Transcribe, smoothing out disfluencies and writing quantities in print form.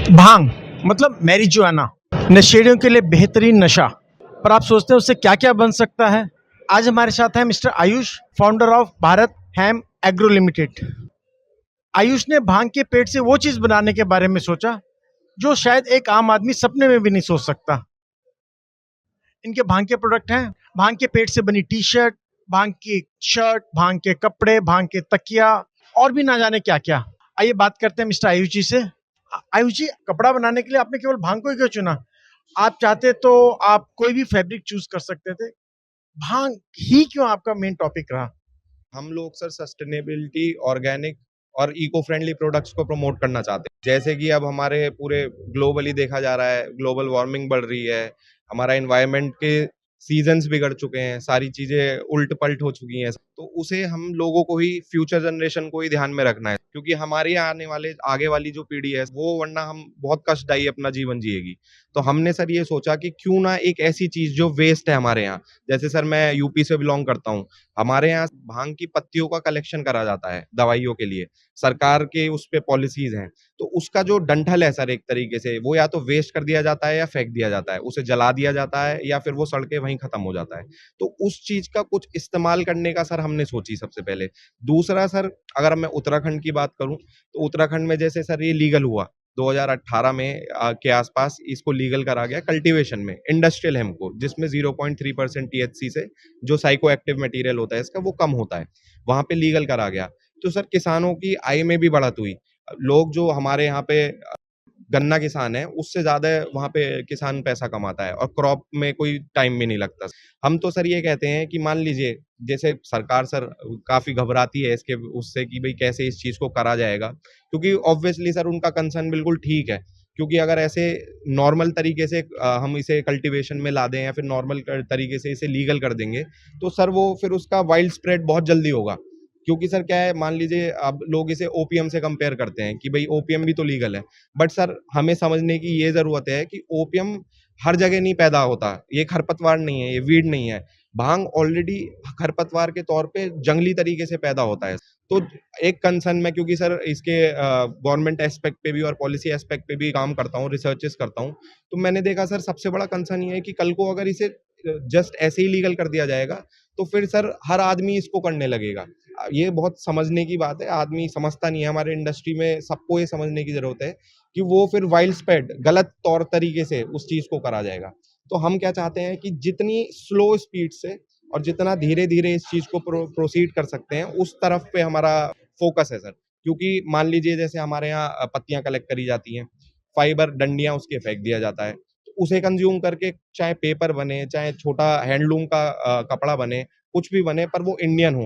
भांग मतलब मैरिजुआना नशेड़ियों के लिए बेहतरीन नशा। पर आप सोचते हैं उससे क्या क्या बन सकता है। आज हमारे साथ है mister Ayush, founder of Bharat ham agro limited. Ayush ने भांग के पेट से वो चीज बनाने के बारे में सोचा जो शायद एक आम आदमी सपने में भी नहीं सोच सकता। इनके भांग के प्रोडक्ट हैं भांग के पेट से बनी टी शर्ट, भांग की शर्ट, भांग के कपड़े, भांग के तकिया और भी ना जाने क्या क्या। आइए बात करते हैं मिस्टर आयुष जी से। आयुष जी, कपड़ा बनाने के लिए आपने केवल भांग को ही क्यों चुना? आप चाहते तो आप कोई भी फैब्रिक चूज कर सकते थे, भांग ही क्यों आपका मेन टॉपिक रहा? हम लोग सर सस्टेनेबिलिटी, ऑर्गेनिक और इको फ्रेंडली प्रोडक्ट्स को प्रमोट करना चाहते हैं। जैसे कि अब हमारे पूरे ग्लोबली देखा जा रहा है, ग्लोबल वार्मिंग बढ़ रही है, हमारा एनवायरनमेंट के सीजन्स बिगड़ चुके हैं, सारी चीज़ें उल्ट-पल्ट हो चुकी हैं। तो उसे हम लोगों को ही, फ्यूचर जनरेशन को ही ध्यान में रखना है, क्योंकि हमारे आने वाले आगे वाली जो पीढ़ी है, वो वरना हम बहुत कष्टदायी अपना जीवन जिएगी। तो हमने सर ये सोचा कि क्यों ना एक ऐसी चीज़ जो वेस्ट है हमारे यहाँ, जैसे सर मैं यूपी से बिलॉन्ग करता हूँ, हमारे यहाँ भांग की पत्तियों का कलेक्शन करा जाता है दवाइयों के लिए। सरकार के उस पे पॉलिसीज़ हैं। तो उसका जो डंठल है सर, एक तरीके से वो या तो वेस्ट कर दिया जाता है या फेंक दिया जाता है। उसे जला दिया जाता है या फिर वो सड़ के वहीं खत्म हो जाता है। तो उस चीज़ का कुछ इस्तेमाल करने का सर हमने सोची सबसे पहले। दूसरा सर, अगर मैं उत्तराखंड की बात करूँ, तो उत्तराखंड में जैसे सर ये लीगल हुआ 2018 में के आसपास इसको लीगल करा गया कल्टीवेशन में, इंडस्ट्रियल हेम्प को, जिसमें 0.3% टीएचसी से जो साइको एक्टिव मटेरियल होता है इसका, वो कम होता है। वहाँ पे लीगल करा गया। तो सर किसानों की आय में भी बढ़त हुई। लोग जो हमारे यहाँ पे गन्ना किसान है, उससे ज़्यादा वहाँ पे किसान पैसा कमाता है और क्रॉप में कोई टाइम भी नहीं लगता। हम तो सर ये कहते हैं कि मान लीजिए, जैसे सरकार सर काफ़ी घबराती है इसके उससे कि भई कैसे इस चीज़ को करा जाएगा, क्योंकि ऑब्वियसली सर उनका कंसर्न बिल्कुल ठीक है। क्योंकि अगर ऐसे नॉर्मल तरीके से हम इसे कल्टीवेशन में ला दें या फिर नॉर्मल तरीके से इसे लीगल कर देंगे, तो सर वो फिर उसका वाइल्ड स्प्रेड बहुत जल्दी होगा। क्योंकि सर क्या है, मान लीजिए अब लोग इसे ओपीएम से कंपेयर करते हैं कि भई ओपीएम भी तो लीगल है। बट सर हमें समझने की ये ज़रूरत है कि ओपीएम हर जगह नहीं पैदा होता। ये खरपतवार नहीं है, ये वीड नहीं है। भांग ऑलरेडी खरपतवार के तौर पे जंगली तरीके से पैदा होता है। तो एक कंसर्न मैं, क्योंकि सर इसके गवर्नमेंट एस्पेक्ट पे भी और पॉलिसी एस्पेक्ट पे भी काम करता हूँ, रिसर्चेज़ करता हूँ। तो मैंने देखा सर, सबसे बड़ा कंसर्न ये है कि कल को अगर इसे जस्ट ऐसे ही लीगल कर दिया जाएगा, तो फिर सर हर आदमी इसको करने लगेगा। ये बहुत समझने की बात है, आदमी समझता नहीं है। हमारे इंडस्ट्री में सबको ये समझने की ज़रूरत है कि वो फिर वाइल्ड स्प्रेड गलत तौर तरीके से उस चीज़ को करा जाएगा। तो हम क्या चाहते हैं कि जितनी स्लो स्पीड से और जितना धीरे-धीरे इस चीज़ को प्रोसीड कर सकते हैं, उस तरफ पे हमारा फ़ोकस है सर। क्योंकि मान लीजिए जैसे हमारे यहाँ पत्तियाँ कलेक्ट करी जाती हैं, फाइबर डंडियाँ उसके फेंक दिया जाता है। तो उसे कंज़्यूम करके चाहे पेपर बने, चाहे छोटा हैंडलूम का कपड़ा बने, कुछ भी बने, पर वो इंडियन हो।